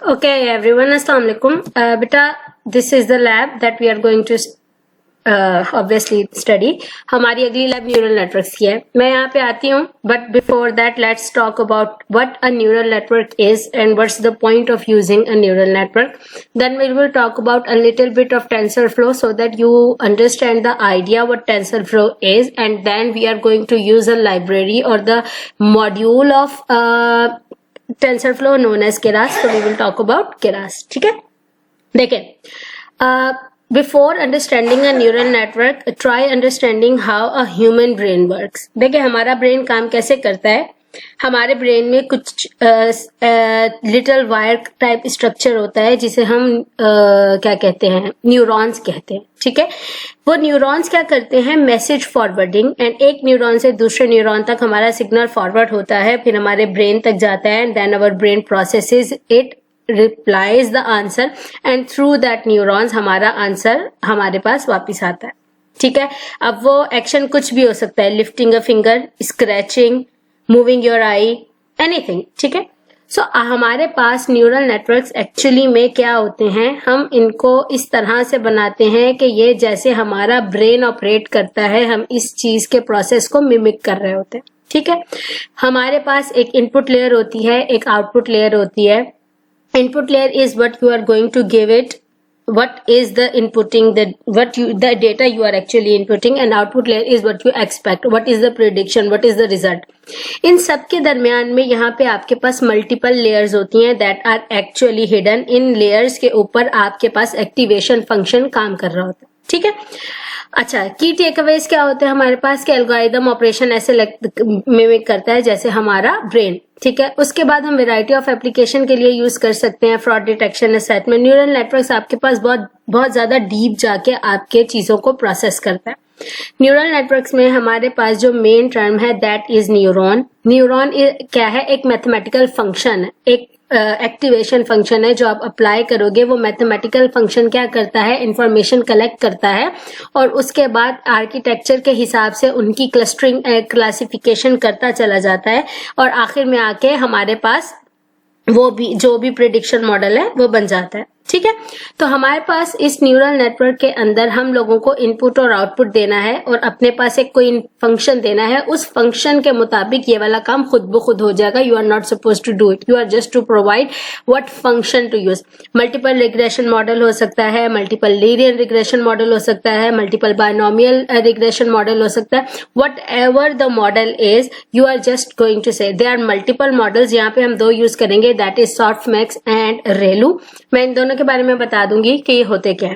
Okay, everyone, Assalamu alaikum. Beta, this is the lab that we are going to obviously study. हमारी अगली lab neural networks की है. मैं यहाँ पे आती हूँ, but before that, let's talk about what a neural network is and what's the point of using a neural network. Then we will talk about a little bit of TensorFlow so that you understand the idea what TensorFlow is, and then we are going to use a library or the module of TensorFlow known as Keras. So we will talk about Keras. ठीक है, देखें, before understanding a neural network, try understanding how a human brain works. देखिए हमारा brain काम कैसे करता है. हमारे ब्रेन में कुछ लिटिल वायर टाइप स्ट्रक्चर होता है जिसे हम क्या कहते हैं, न्यूरॉन्स कहते हैं. ठीक है, वो न्यूरॉन्स क्या करते हैं, मैसेज फॉरवर्डिंग, एंड एक न्यूरॉन से दूसरे न्यूरॉन तक हमारा सिग्नल फॉरवर्ड होता है, फिर हमारे ब्रेन तक जाता है, and then our brain processes it, replies the answer, and through that neurons हमारा आंसर हमारे पास वापिस आता है. ठीक है, अब वो एक्शन कुछ भी हो सकता है, lifting a finger, scratching, moving your I, anything. ठीक है, सो हमारे पास न्यूरल नेटवर्क्स एक्चुअली में क्या होते हैं, हम इनको इस तरह से बनाते हैं कि ये जैसे हमारा ब्रेन ऑपरेट करता है, हम इस चीज के प्रोसेस को मिमिक कर रहे होते हैं. ठीक है, हमारे पास एक इनपुट लेयर होती है, एक आउटपुट लेयर होती है. Input layer is what you are going to give it, what is the inputting, the data you are actually inputting, and output layer is what you expect, what is the prediction, what is the result. इन सब के दरमियान में यहाँ पे आपके पास multiple layers होती हैं that are actually hidden. In layers के ऊपर आपके पास एक्टिवेशन फंक्शन काम कर रहा होता है. ठीक है, अच्छा, की टेकअवेज क्या होते हैं हमारे पास कि एल्गोरिदम ऑपरेशन ऐसे मिमिक करता है जैसे हमारा ब्रेन. ठीक है, उसके बाद हम वैरायटी ऑफ एप्लीकेशन के लिए यूज कर सकते हैं, fraud detection, assessment. Neural networks आपके पास बहुत ज्यादा डीप जाके आपके चीजों को प्रोसेस करता है. न्यूरल नेटवर्क्स में हमारे पास जो मेन टर्म है दैट इज न्यूरॉन. न्यूरॉन क्या है, एक मैथमेटिकल फंक्शन है, एक एक्टिवेशन फंक्शन है जो आप अप्लाई करोगे. वो मैथमेटिकल फंक्शन क्या करता है, इंफॉर्मेशन कलेक्ट करता है और उसके बाद आर्किटेक्चर के हिसाब से उनकी क्लस्टरिंग क्लासिफिकेशन करता चला जाता है, और आखिर में आके हमारे पास वो भी जो भी प्रेडिक्शन मॉडल है वो बन जाता है. ठीक है, तो हमारे पास इस न्यूरल नेटवर्क के अंदर हम लोगों को इनपुट और आउटपुट देना है और अपने पास एक कोई फंक्शन देना है. उस फंक्शन के मुताबिक ये वाला काम खुद ब खुद हो जाएगा. You are not suppose to do it, you are just to provide what function to use. Multiple regression model हो सकता है, मल्टीपल लीनियर रिग्रेशन मॉडल हो सकता है, मल्टीपल बायनोमियल रिग्रेशन मॉडल हो सकता है. Whatever the model is, you are just going to say they are multiple models. यहाँ पे हम दो यूज करेंगे, दैट इज सॉफ्टमैक्स एंड रेलू. मैं इन दोनों के बारे में बता दूंगी कि ये होते क्या है.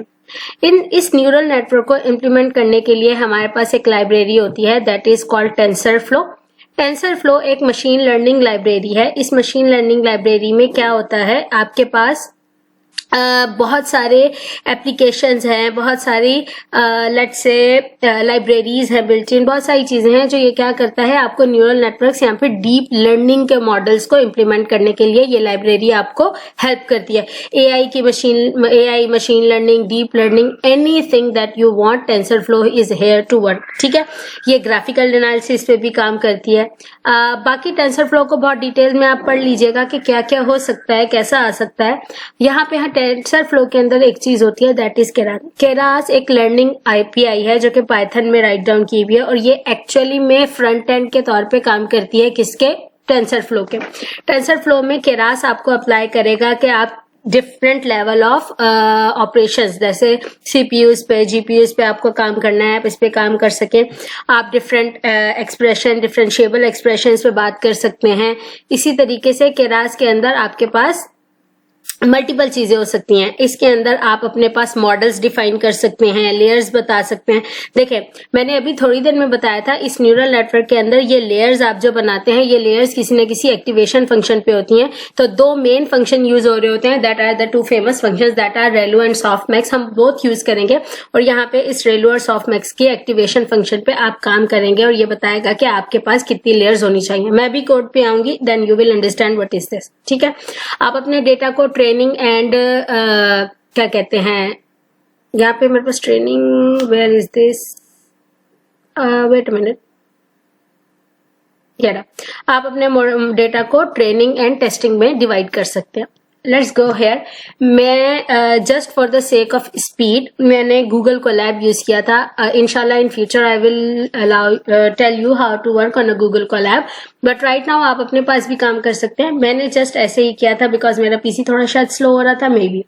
इस न्यूरल नेटवर्क को इम्प्लीमेंट करने के लिए हमारे पास एक लाइब्रेरी होती है that is called TensorFlow. TensorFlow एक मशीन लर्निंग लाइब्रेरी है. इस मशीन लर्निंग लाइब्रेरी में क्या होता है, आपके पास बहुत सारे एप्लीकेशंस हैं, बहुत सारी लेट्स से लाइब्रेरीज है बिल्ट इन, बहुत सारी चीजें हैं जो ये क्या करता है, आपको न्यूरल नेटवर्क्स यहाँ पे डीप लर्निंग के मॉडल्स को इम्प्लीमेंट करने के लिए ये लाइब्रेरी आपको हेल्प करती है. AI machine learning, deep learning, anything that you want, TensorFlow is here to work. ठीक है, ये ग्राफिकल एनालिसिस पे भी काम करती है. बाकी टेंसरफ्लो को बहुत डिटेल में आप पढ़ लीजिएगा कि क्या क्या हो सकता है, कैसा आ सकता है. यहाँ पे टेंसरफ्लो के अंदर एक चीज होती है दैट इज केरास. केरास एक लर्निंग आईपीआई है जो कि पाइथन में राइट डाउन की हुई है, और ये एक्चुअली में फ्रंट एंड के तौर पे काम करती है किसके, टेंसरफ्लो के. टेंसरफ्लो में केरास आपको अप्लाई करेगा कि आप डिफरेंट लेवल ऑफ ऑपरेशंस, जैसे सीपीयूज पे, जीपीयूज पे आपको काम करना है, आप इस पे काम कर सके. आप डिफरेंट एक्सप्रेशन, डिफरेंशिएबल एक्सप्रेशंस पे बात कर सकते हैं. इसी तरीके से केरास के अंदर आपके पास मल्टीपल चीजें हो सकती हैं. इसके अंदर आप अपने पास मॉडल्स डिफाइन कर सकते हैं, लेयर्स बता सकते हैं. देखिए मैंने अभी थोड़ी देर में बताया था, इस न्यूरल नेटवर्क के अंदर ये लेयर्स आप जो बनाते हैं, ये लेयर्स किसी न किसी एक्टिवेशन फंक्शन पे होती हैं. तो दो मेन फंक्शन यूज हो रहे होते हैं, that are the two famous functions that are ReLU and softmax. हम बोथ यूज करेंगे और यहाँ पे इस रेलू और सॉफ्टमैक्स की एक्टिवेशन फंक्शन पे आप काम करेंगे और ये बताएगा कि आपके पास कितनी लेयर्स होनी चाहिए. मैं भी कोड पे आऊंगी, then you will understand what is this. ठीक है, आप अपने डेटा को ट्रेनिंग एंड क्या कहते हैं, यहाँ पे मेरे पास training, where is this, wait a minute, आप अपने डेटा को ट्रेनिंग एंड टेस्टिंग में डिवाइड कर सकते हैं. Let's go here. मैं just for the sake of speed मैंने गूगल कोलैब यूज किया था। इंशाल्लाह in future I will allow tell you how to work on a Google Colab, but right now आप अपने पास भी काम कर सकते हैं। मैंने जस्ट ऐसे ही किया था बिकॉज मेरा पीसी थोड़ा शायद स्लो हो रहा था मे बी।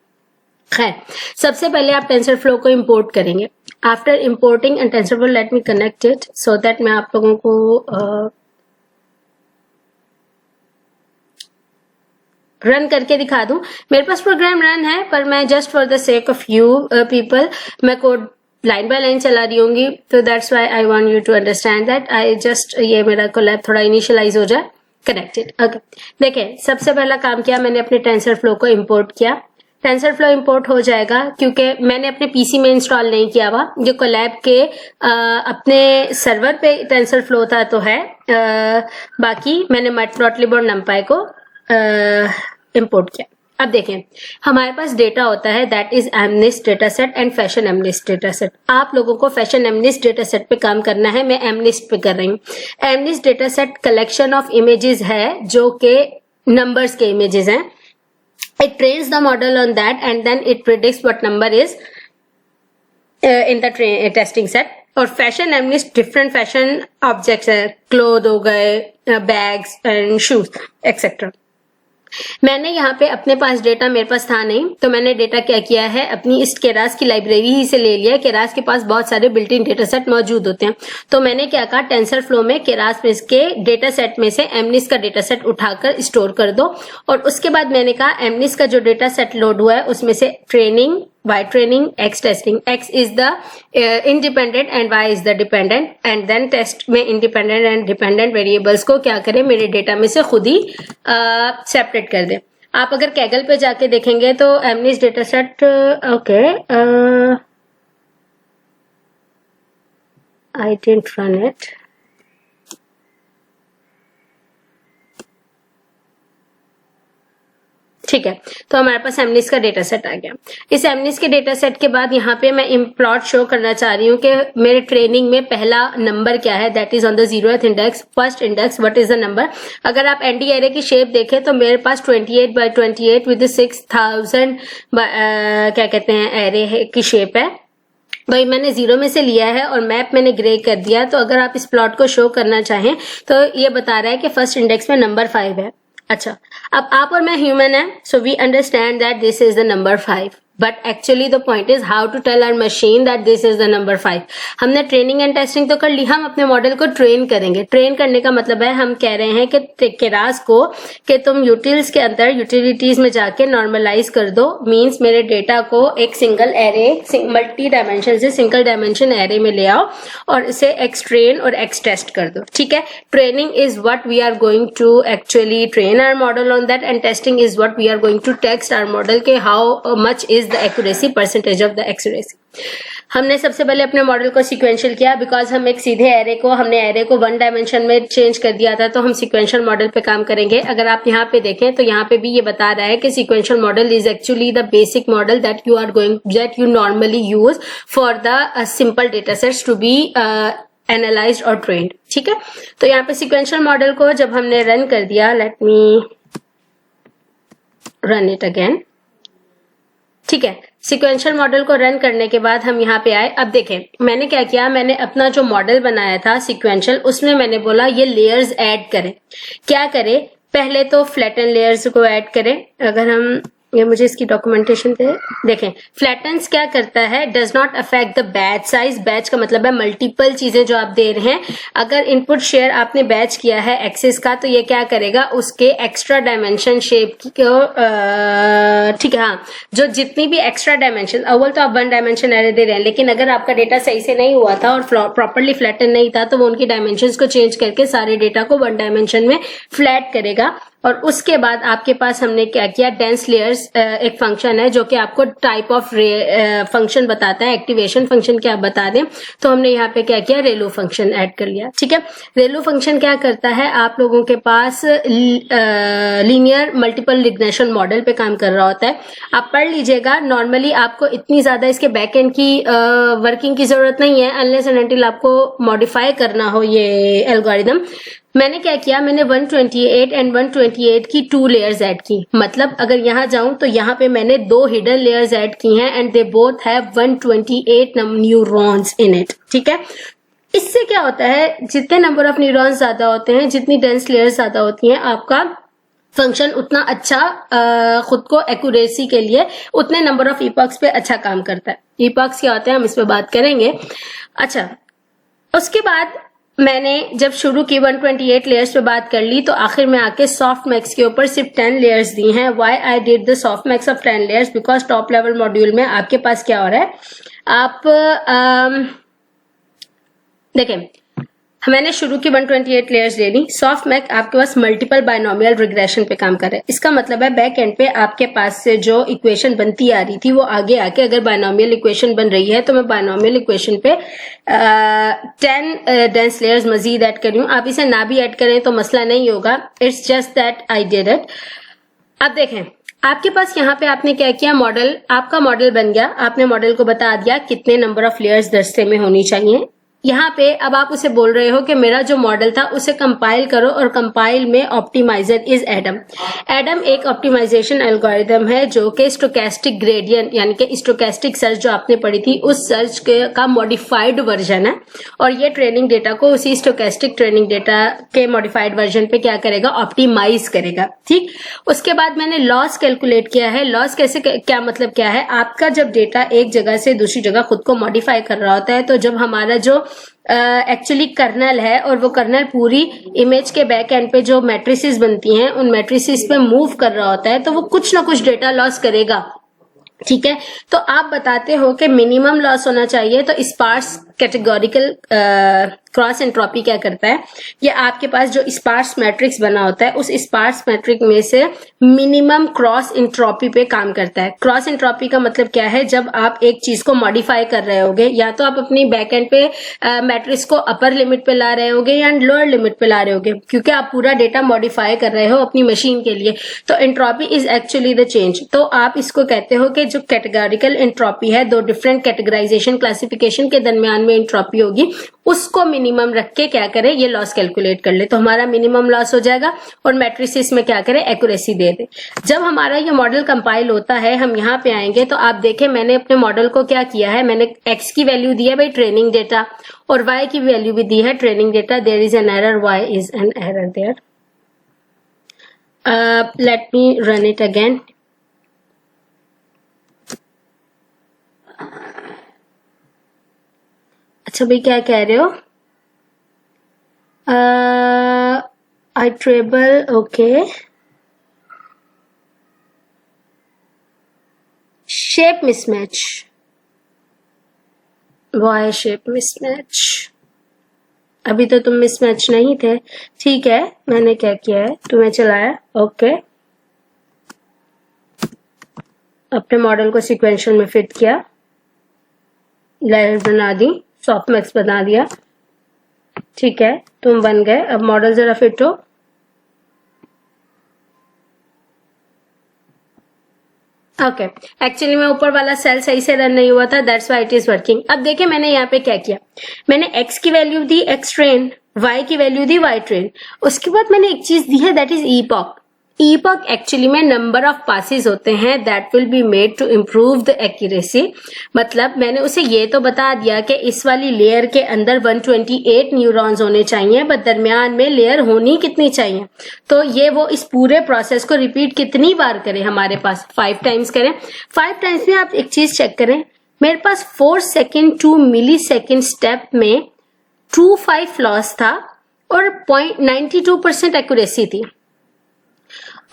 खैर, सबसे पहले आप टेंसरफ्लो को इंपोर्ट करेंगे। After importing and TensorFlow, let me connect it so that मैं आप लोगों को रन करके दिखा दूं। मेरे पास प्रोग्राम रन है, पर मैं just for the sake of you people मैं कोड लाइन बाय लाइन चला रही होंगी, तो that's why I want you to understand that. I just ये मेरा कोलैब थोड़ा इनिशियलाइज हो जाए, कनेक्टेड। ओके, देखें, सबसे पहला काम किया मैंने अपने टेंसरफ्लो को इंपोर्ट किया। टेंसरफ्लो इंपोर्ट हो जाएगा क्योंकि मैंने अपने पीसी में इंस्टॉल नहीं किया हुआ। जो कोलैब के अपने सर्वर पे टेंसरफ्लो था तो है, बाकी मैंने मैटप्लॉटलिब और नमपाई को इंपोर्ट किया। अब देखें, हमारे पास डेटा होता है that is एमनिस्ट data set and fashion MNIST data set. आप लोगों को फैशन एमनिस्ट डेटा सेट पे काम करना है, मैं एमनिस्ट पे कर रही हूँ। MNIST data set collection of images है जो कि नंबर्स के इमेजेस हैं। It trains the model on that and then it predicts what number is in the testing set. और fashion MNIST different fashion objects है, क्लोथ हो गए, bags and shoes etcetera. मैंने यहाँ पे अपने पास डेटा मेरे पास था नहीं, तो मैंने डेटा क्या किया है, अपनी इस केरास की लाइब्रेरी ही से ले लिया। केरास के पास बहुत सारे बिल्ट इन डेटा सेट मौजूद होते हैं, तो मैंने क्या कहा, टेंसरफ्लो में केरास में के डेटा सेट में से एमनिस का डेटा सेट उठाकर स्टोर कर दो। और उसके बाद मैंने कहा एमनिस का जो डेटा सेट लोड हुआ है उसमें से training, Y training, X testing. X is the independent and Y is the dependent, and then test में independent and dependent variables को क्या करें, मेरे डेटा में से खुद ही सेपरेट कर दें। आप अगर कैगल पे जाके देखेंगे तो MNIST data set, okay, I didn't run it. ठीक है, तो हमारे पास एमनिस का डेटा सेट आ गया। इस एमनिस के डेटा सेट के बाद यहाँ पे मैं प्लॉट शो करना चाह रही हूँ कि मेरे ट्रेनिंग में पहला नंबर क्या है, that is on the 0th index, first index, what is the number. अगर आप एनडी एरे की शेप देखें तो मेरे पास 28 by 28 विद 6000 क्या कहते हैं एरे की शेप है। भाई मैंने 0 में से लिया है और मैप मैंने ग्रे कर दिया। तो अगर आप इस प्लॉट को शो करना चाहें तो ये बता रहा है कि फर्स्ट इंडेक्स में नंबर 5 है। अच्छा, अब आप और मैं ह्यूमन है, so we understand that this is the number 5, but actually the point is how to tell our machine that this is the number 5। हमने ट्रेनिंग एंड टेस्टिंग तो कर ली, हम अपने मॉडल को ट्रेन करेंगे। ट्रेन करने का मतलब है हम कह रहे हैं कि केरास को कि तुम यूटिल्स के अंदर यूटिलिटीज में जाके नॉर्मलाइज कर दो, मींस मेरे डेटा को एक सिंगल एरे, मल्टी डायमेंशन से सिंगल डायमेंशन एरे में ले आओ और इसे एक्स ट्रेन और एक्स टेस्ट कर दो। ठीक है, training is what we are going to actually train our model on that, and testing is what we are going to test our model के how much is the accuracy, percentage of the accuracy. हमने सबसे पहले अपने model को sequential किया, because हम एक सीधे एरे को, हमने एरे को 1 डायमेंशन में चेंज कर दिया था, तो हम सिक्वेंशियल मॉडल पे काम करेंगे। अगर आप यहाँ पे देखें तो यहाँ पे भी ये बता रहा है कि sequential model is actually the basic model that you normally use for the simple data sets to be analysed और ट्रेन्ड। ठीक है, तो यहाँ पे सिक्वेंशियल मॉडल को जब हमने रन कर दिया, late me run it again. ठीक है, सिक्वेंशियल मॉडल को रन करने के बाद हम यहाँ पे आए। अब देखें मैंने क्या किया, मैंने अपना जो मॉडल बनाया था सिक्वेंशियल, उसमें मैंने बोला ये लेयर्स ऐड करें। क्या करें, पहले तो फ्लैटन लेयर्स को ऐड करें। अगर हम ये मुझे इसकी डॉक्यूमेंटेशन दे, देखें फ्लैटन्स क्या करता है, does not affect the batch size. Batch का मतलब है मल्टीपल चीजें जो आप दे रहे हैं। अगर इनपुट शेयर आपने बैच किया है एक्सिस का, तो ये क्या करेगा, उसके एक्स्ट्रा डायमेंशन शेप को, ठीक है, हाँ, जो जितनी भी एक्स्ट्रा डायमेंशन, अव्वल तो आप 1 डायमेंशन एरे दे रहे हैं, लेकिन अगर आपका डेटा सही से नहीं हुआ था और प्रॉपरली फ्लैटन नहीं था, तो वो उनकी डायमेंशन को चेंज करके सारे डेटा को 1 डायमेंशन में फ्लैट करेगा। और उसके बाद आपके पास हमने क्या किया, डेंस लेयर्स एक फंक्शन है जो कि आपको टाइप ऑफ फंक्शन बताता है, एक्टिवेशन फंक्शन क्या बता दें, तो हमने यहाँ पे क्या किया, रेलो फंक्शन ऐड कर लिया। ठीक है, रेलो फंक्शन क्या करता है, आप लोगों के पास लीनियर मल्टीपल रिग्रेशन मॉडल पे काम कर रहा होता है। आप पढ़ लीजिएगा, नॉर्मली आपको इतनी ज्यादा इसके बैकएंड की वर्किंग की जरूरत नहीं है, अनलेस एंड अनटिल आपको मॉडिफाई करना हो ये एल्गोरिदम। मैंने क्या किया, मैंने 128 एंड 128 की 2 लेयर्स ऐड की। मतलब अगर यहाँ जाऊं तो यहाँ पे मैंने 2 हिडन लेयर्स ऐड की हैं and they both have 128 neurons in it. ठीक है, इससे क्या होता है, जितने नंबर ऑफ न्यूरॉन्स ज्यादा होते हैं, जितनी डेंस लेयर्स ज्यादा होती हैं, आपका फंक्शन उतना अच्छा खुद को एक्यूरेसी के लिए उतने नंबर ऑफ ईपॉक्स पे अच्छा काम करता है। ईपॉक्स क्या होते हैं हम इस पे बात करेंगे। अच्छा, उसके बाद मैंने जब शुरू की 128 लेयर्स पे बात कर ली, तो आखिर में आके सॉफ्ट मैक्स के ऊपर सिर्फ 10 लेयर्स दी हैं। Why I did the soft max of 10 layers, because top level module में आपके पास क्या हो रहा है, आप देखें, मैंने शुरू की 128 लेयर्स ले ली। सॉफ्ट मैक आपके पास मल्टीपल बायनोमियल रिग्रेशन पे काम कर रहा है। इसका मतलब है बैक एंड पे आपके पास से जो इक्वेशन बनती आ रही थी वो आगे आके अगर बायनोमियल इक्वेशन बन रही है तो मैं बायनोमियल इक्वेशन पे 10 डेंस लेयर्स मजीद ऐड कर रही हूँ। आप इसे ना भी ऐड करें तो मसला नहीं होगा, it's just that I did it. अब देखें, आपके पास यहाँ पे आपने क्या किया, मॉडल, आपका मॉडल बन गया। आपने मॉडल को बता दिया कितने नंबर ऑफ लेयर्स दस्ते में होनी चाहिए। यहाँ पे अब आप उसे बोल रहे हो कि मेरा जो मॉडल था उसे कंपाइल करो, और कंपाइल में ऑप्टिमाइजर इज एडम। एडम एक ऑप्टिमाइजेशन एल्गोरिथम है जो कि स्टोकेस्टिक ग्रेडियंट यानी कि स्टोकेस्टिक सर्च जो आपने पढ़ी थी उस सर्च का मॉडिफाइड वर्जन है, और ये ट्रेनिंग डेटा को उसी स्टोकेस्टिक ट्रेनिंग डेटा के मॉडिफाइड वर्जन पे क्या करेगा, ऑप्टिमाइज करेगा। ठीक, उसके बाद मैंने लॉस कैलकुलेट किया है। लॉस कैसे, क्या मतलब क्या है, आपका जब डेटा एक जगह से दूसरी जगह खुद को मॉडिफाई कर रहा होता है, तो जब हमारा जो एक्चुअली कर्नल है और वो कर्नल पूरी इमेज के बैक एंड पे जो मैट्रिसेस बनती हैं उन मैट्रिसेस पे मूव कर रहा होता है, तो वो कुछ ना कुछ डेटा लॉस करेगा। ठीक है, तो आप बताते हो कि मिनिमम लॉस होना चाहिए। तो स्पार्स कैटेगोरिकल क्रॉस एंट्रोपी क्या करता है, ये आपके पास जो स्पार्स मैट्रिक्स बना होता है उस स्पार्स मैट्रिक्स में से मिनिमम क्रॉस एंट्रोपी पे काम करता है। क्रॉस एंट्रोपी का मतलब क्या है, जब आप एक चीज को मॉडिफाई कर रहे होगे, या तो आप अपनी बैक एंड पे मैट्रिक्स को अपर लिमिट पे ला रहे होगे या लोअर लिमिट पे ला रहे होगे, क्योंकि आप पूरा डेटा मॉडिफाई कर रहे हो अपनी मशीन के लिए। तो entropy is actually the change. तो आप इसको कहते हो कि जो कैटेगोरिकल एंट्रोपी है, दो डिफरेंट कैटेगराइजेशन क्लासिफिकेशन के दरमियान में एंट्रोपी होगी, उसको मिनिमम रख के क्या करे, ये लॉस कैलकुलेट कर ले, तो हमारा मिनिमम लॉस हो जाएगा। और मैट्रिसेस में क्या करे, एक्यूरेसी दे दे। जब हमारा ये मॉडल कंपाइल होता है, हम यहाँ पे आएंगे तो आप देखें मैंने अपने मॉडल को क्या किया है, मैंने एक्स की वैल्यू दी है भाई ट्रेनिंग डेटा, और वाई की वैल्यू भी दी है training data. There is an error, why is an error there. Let me run it again. अच्छा भाई, क्या कह रहे हो, I treble, okay, shape mismatch, Y shape mismatch, अभी तो तुम मिसमैच नहीं थे। ठीक है, मैंने क्या किया है, तुम्हें चलाया, ओके, अपने मॉडल को सीक्वेंशियल में फिट किया, लेयर बना दी, सॉफ्ट मैक्स बना दिया। ठीक है, तुम बन गए। अब मॉडल जरा फिट हो। ओके, एक्चुअली में ऊपर वाला सेल सही से रन नहीं हुआ था, that's why it is working. अब देखिए मैंने यहाँ पे क्या किया, मैंने एक्स की वैल्यू दी एक्स ट्रेन, वाई की वैल्यू दी वाई ट्रेन। उसके बाद मैंने एक चीज दी है, that is epoch. Epoch actually में नंबर ऑफ पासेस होते हैं that will be made to improve the accuracy. मतलब मैंने उसे ये तो बता दिया कि इस वाली लेयर के अंदर 128 न्यूरॉन्स होने चाहिए, बट दरमियान में लेयर होनी कितनी चाहिए, तो ये वो इस पूरे प्रोसेस को रिपीट कितनी बार करें, हमारे पास 5 टाइम्स करें। 5 टाइम्स में आप एक चीज चेक करें, मेरे पास 4 सेकेंड 2 मिली सेकेंड स्टेप में 25 लॉस था और 0.92% एक्यूरेसी थी।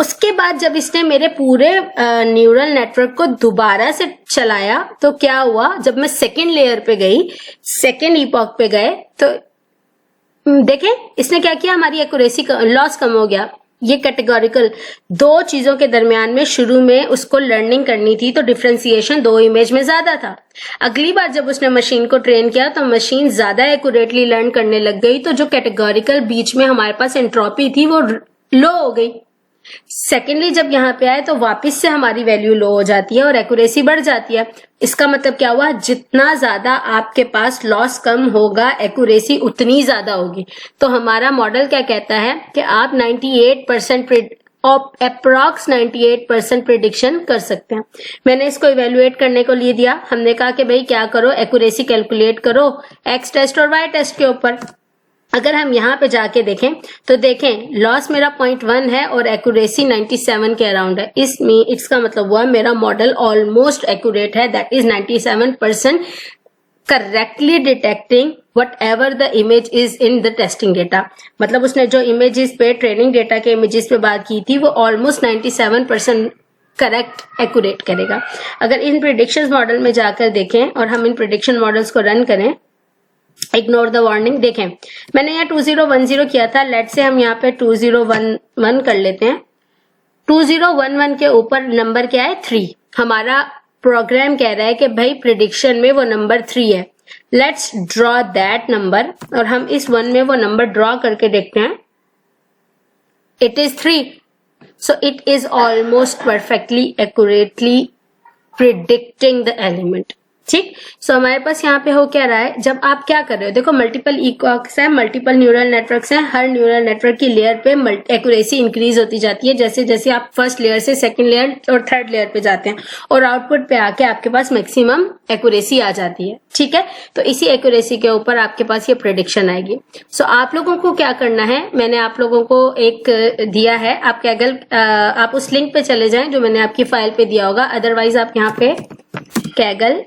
उसके बाद जब इसने मेरे पूरे न्यूरल नेटवर्क को दोबारा से चलाया तो क्या हुआ, जब मैं सेकेंड लेयर पे गई, सेकेंड ईपॉक पे गए, तो देखें इसने क्या किया, हमारी एक्यूरेसी लॉस कम हो गया। ये कैटेगोरिकल दो चीजों के दरमियान में शुरू में उसको लर्निंग करनी थी, तो डिफरेंशिएशन 2 इमेज में ज्यादा था। अगली बार जब उसने मशीन को ट्रेन किया तो मशीन ज्यादा एक्यूरेटली लर्न करने लग गई, तो जो कैटेगोरिकल बीच में हमारे पास एंट्रोपी थी वो लो हो गई। सेकेंडली जब यहाँ पे आए तो वापस से हमारी वैल्यू लो हो जाती है और एक्यूरेसी बढ़ जाती है। इसका मतलब क्या हुआ, जितना ज्यादा आपके पास लॉस कम होगा एक्यूरेसी उतनी ज्यादा होगी। तो हमारा मॉडल क्या कहता है कि आप 98% अप्रॉक्स 98% प्रिडिक्शन कर सकते हैं। मैंने इसको इवेल्युएट करने को लिए दिया, हमने कहा कि भाई क्या करो, एक्यूरेसी कैलकुलेट करो एक्स टेस्ट और वाई टेस्ट के ऊपर। अगर हम यहाँ पे जाके देखें तो देखें लॉस मेरा 0.1 है और एक्यूरेसी 97 के अराउंड है। इसका मतलब हुआ मेरा मॉडल ऑलमोस्ट एक्यूरेट है, that is 97% correctly detecting what ever the image is in the testing data. मतलब उसने जो इमेजेस पे, ट्रेनिंग डेटा के इमेजेस पे बात की थी, वो ऑलमोस्ट 97% करेक्ट एक्यूरेट करेगा। अगर इन प्रिडिक्शन मॉडल में जाकर देखें और हम इन प्रिडिक्शन मॉडल्स को रन करें, इग्नोर द वार्निंग, देखें मैंने यहाँ 2010 किया था, लेट से हम यहाँ पे 2011 कर लेते हैं। 2011 के ऊपर नंबर क्या है, 3। हमारा प्रोग्राम कह रहा है कि भाई प्रिडिक्शन में वो नंबर 3 है, लेट्स ड्रॉ दैट नंबर। और हम इस 1 में वो नंबर ड्रॉ करके देखते हैं, it is 3, so it is almost perfectly accurately predicting the element. ठीक, सो हमारे पास यहाँ पे हो क्या रहा है, जब आप क्या कर रहे हो, देखो मल्टीपल इक्वॉक्स है, मल्टीपल न्यूरल नेटवर्क्स हैं, हर न्यूरल नेटवर्क की लेयर पे एक्यूरेसी इंक्रीज होती जाती है जैसे जैसे आप फर्स्ट लेयर से सेकंड लेयर और थर्ड लेयर पे जाते हैं, और आउटपुट पे आके आपके पास मैक्सिमम एक्यूरेसी आ जाती है। ठीक है, तो इसी एक्यूरेसी के ऊपर आपके पास ये प्रेडिक्शन आएगी। सो आप लोगों को क्या करना है, मैंने आप लोगों को एक दिया है, आप कैगल आप उस लिंक पे चले जाएं जो मैंने आपकी फाइल पे दिया होगा, अदरवाइज आप यहाँ पे कैगल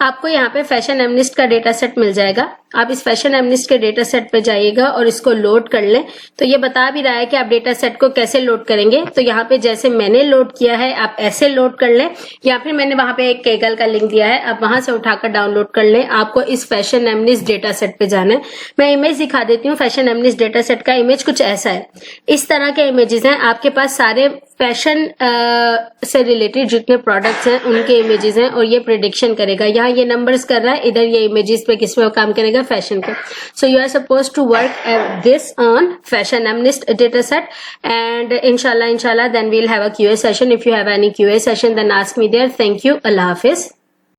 आपको यहाँ पे फैशन एमनिस्ट का डेटा सेट मिल जाएगा। आप इस फैशन एमनिस्ट के डेटा सेट पे जाइएगा और इसको लोड कर लें। तो ये बता भी रहा है कि आप डेटा सेट को कैसे लोड करेंगे, तो यहाँ पे जैसे मैंने लोड किया है आप ऐसे लोड कर लें, या फिर मैंने वहां पे एक कैगल का लिंक दिया है, आप वहां से उठाकर डाउनलोड कर लें। आपको इस फैशन एमनिस्ट डेटा सेट पे जाना है। मैं इमेज दिखा देती हूँ। फैशन एमनिस्ट डेटा सेट का इमेज कुछ ऐसा है, इस तरह के इमेजेस हैं आपके पास, सारे फैशन से रिलेटेड जितने प्रोडक्ट्स हैं उनके इमेजेस हैं, और ये प्रिडिक्शन करेगा। यहाँ ये नंबर्स कर रहा है, इधर ये इमेजेस पे किस पे काम करेगा, फैशन के। So you are suppose to work this on fashion MNIST data set, and inshallah then we'll have a QA session. If you have any QA session then ask me there. Thank you. Allah Hafiz.